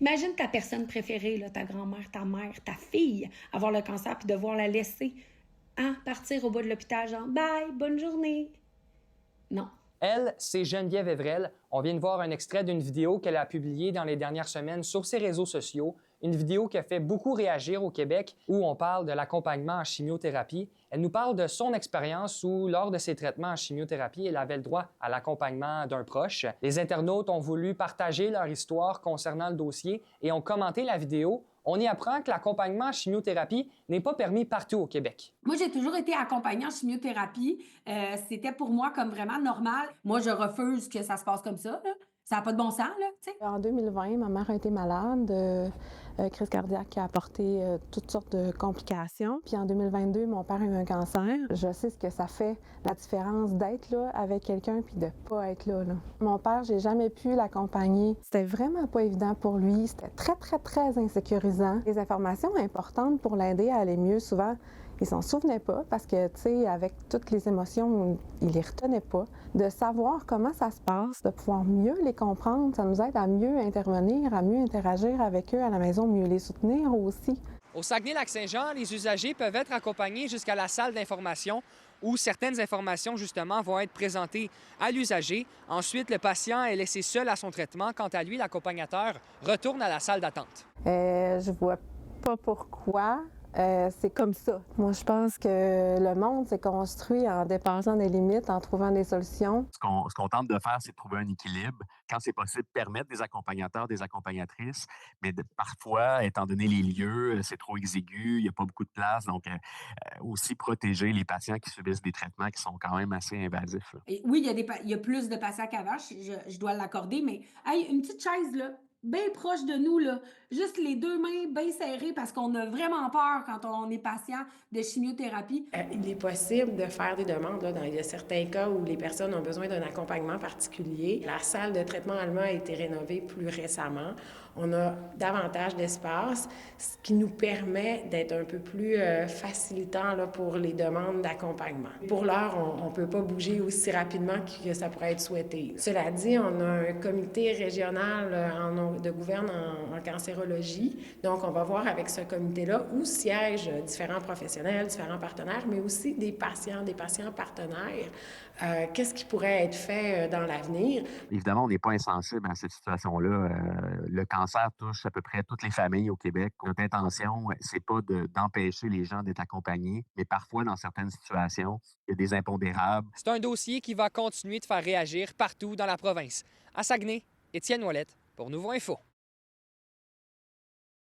Imagine ta personne préférée, là, ta grand-mère, ta mère, ta fille, avoir le cancer puis devoir la laisser, hein, partir au bout de l'hôpital, genre bye, bonne journée. Non. Elle, c'est Geneviève Evrel. On vient de voir un extrait d'une vidéo qu'elle a publiée dans les dernières semaines sur ses réseaux sociaux. Une vidéo qui a fait beaucoup réagir au Québec où on parle de l'accompagnement en chimiothérapie. Elle nous parle de son expérience où, lors de ses traitements en chimiothérapie, elle avait le droit à l'accompagnement d'un proche. Les internautes ont voulu partager leur histoire concernant le dossier et ont commenté la vidéo. On y apprend que l'accompagnement en chimiothérapie n'est pas permis partout au Québec. Moi, j'ai toujours été accompagnée en chimiothérapie. C'était pour moi comme vraiment normal. Moi, je refuse que ça se passe comme ça, là. Ça n'a pas de bon sens, là, tu sais. En 2020, ma mère a été malade, crise cardiaque qui a apporté toutes sortes de complications. Puis en 2022, mon père a eu un cancer. Je sais ce que ça fait, la différence d'être là avec quelqu'un puis de pas être là. Mon père, j'ai jamais pu l'accompagner. C'était vraiment pas évident pour lui. C'était très, très, très insécurisant. Les informations importantes pour l'aider à aller mieux, souvent, il s'en souvenait pas parce que, tu sais, avec toutes les émotions, il les retenait pas. De savoir comment ça se passe, de pouvoir mieux les comprendre, ça nous aide à mieux intervenir, à mieux interagir avec eux à la maison, mieux les soutenir aussi. Au Saguenay-Lac-Saint-Jean, les usagers peuvent être accompagnés jusqu'à la salle d'information où certaines informations, justement, vont être présentées à l'usager. Ensuite, le patient est laissé seul à son traitement. Quant à lui, l'accompagnateur retourne à la salle d'attente. Je vois pas pourquoi. C'est comme ça. Moi, je pense que le monde s'est construit en dépassant des limites, en trouvant des solutions. Ce qu'on tente de faire, c'est de trouver un équilibre. Quand c'est possible, permettre des accompagnateurs, des accompagnatrices, mais parfois, étant donné les lieux, c'est trop exigu, il n'y a pas beaucoup de place. Donc, aussi protéger les patients qui subissent des traitements qui sont quand même assez invasifs. Et oui, il y a plus de patients qu'avant, je dois l'accorder, mais hey, une petite chaise, là, bien proche de nous, là, juste les deux mains bien serrées parce qu'on a vraiment peur quand on est patient de chimiothérapie. Il est possible de faire des demandes. Là, il y a certains cas où les personnes ont besoin d'un accompagnement particulier. La salle de traitement allemand a été rénovée plus récemment. On a davantage d'espace, ce qui nous permet d'être un peu plus facilitant là, pour les demandes d'accompagnement. Pour l'heure, on ne peut pas bouger aussi rapidement que ça pourrait être souhaité. Cela dit, on a un comité régional de gouverne en cancérologie. Donc, on va voir avec ce comité-là où siègent différents professionnels, différents partenaires, mais aussi des patients partenaires. Qu'est-ce qui pourrait être fait dans l'avenir? Évidemment, on n'est pas insensible à cette situation-là. Le cancer touche à peu près toutes les familles au Québec. Notre intention, c'est pas d'empêcher les gens d'être accompagnés, mais parfois, dans certaines situations, il y a des impondérables. C'est un dossier qui va continuer de faire réagir partout dans la province. À Saguenay, Étienne Ouellette pour Nouveau Info.